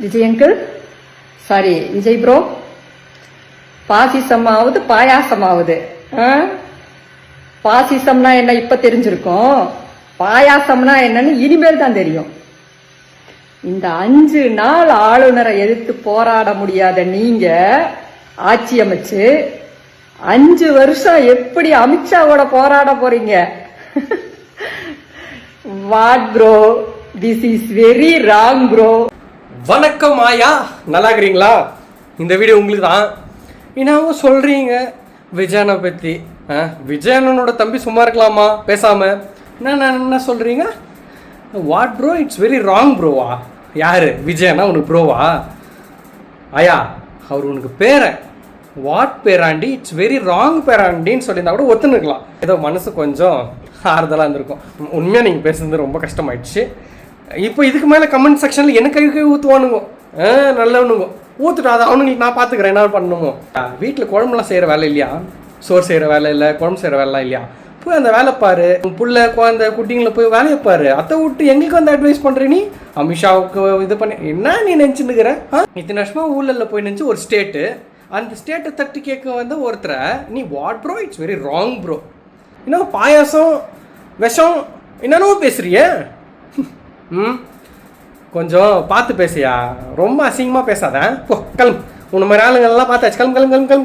Vijay uncle, sorry Vijay bro, பாசிசமாவது பாயாசமாவது. பாசிசம்னா என்ன இப்ப தெரிஞ்சிருக்கும், பாயாசம்னா என்னன்னு இனிமேல் தான் தெரியும். இந்த 5 நாள் ஆளுநரை எதிர்த்து போராட முடியாத நீங்க ஆட்சி அமைச்சு 5 வருஷம் எப்படி அமித்ஷாவோட போராட போறீங்க? What bro, this is very wrong bro. வணக்கம் ஆயா, நல்லா இருக்கிறீங்களா? இந்த வீடியோ உங்களுக்கு தான். என்னவோ சொல்கிறீங்க விஜயனை பற்றி. விஜயனோட தம்பி சும்மா இருக்கலாமா பேசாமல்? என்ன சொல்கிறீங்க? What bro, it's very wrong ப்ரோவா? யார் விஜயனா உனக்கு ப்ரோவா? ஆயா, அவர் உனக்கு பேரன். வாட் பேராண்டி, இட்ஸ் வெரி ராங் பேராண்டின்னு சொல்லியிருந்தா கூட ஒத்துனுக்கலாம், ஏதோ மனசு கொஞ்சம் ஆறுதலாக இருந்திருக்கும். உண்மையாக நீங்கள் பேசுறது ரொம்ப கஷ்டமாயிடுச்சு. இப்போ இதுக்கு மேலே கமெண்ட் செக்ஷனில் எனக்கு கை ஊற்றுவானுங்க, நல்லவனுங்க ஊற்றுட்டா அதை அவனுங்களுக்கு நான் பார்த்துக்கிறேன், என்ன பண்ணணுமோ. வீட்டில் குழம்புலாம் செய்கிற வேலை இல்லையா? சோறு செய்கிற வேலை இல்லை, குழம்பு செய்கிற வேலைலாம் இல்லையா? போய் அந்த வேலை பாரு, புள்ள குழந்தை குட்டிங்களை போய் வேலையை பாரு. அதை விட்டு எங்களுக்கு வந்து அட்வைஸ் பண்ணுற நீ, அமித்ஷாவுக்கு இது பண்ணி என்ன நீ நினச்சின்னுக்கிற? இத்தனை வருஷமாக ஊழலில் போய் நினச்சி ஒரு ஸ்டேட்டு, அந்த ஸ்டேட்டை தட்டி கேட்க வந்து ஒருத்தரை நீ what bro, it's very wrong bro. இன்னும் பாயாசம் விஷம் என்னென்னவோ பேசுறிய. கொஞ்சம் பார்த்து பேசியா, ரொம்ப அசிங்கமாக பேசாத. போ கிளம்பு, உன்ன மாதிரி ஆளுங்கள்லாம் பார்த்தாச்சு, கிளம்பு கிளம்பு கிளம்பு கிளம்பு.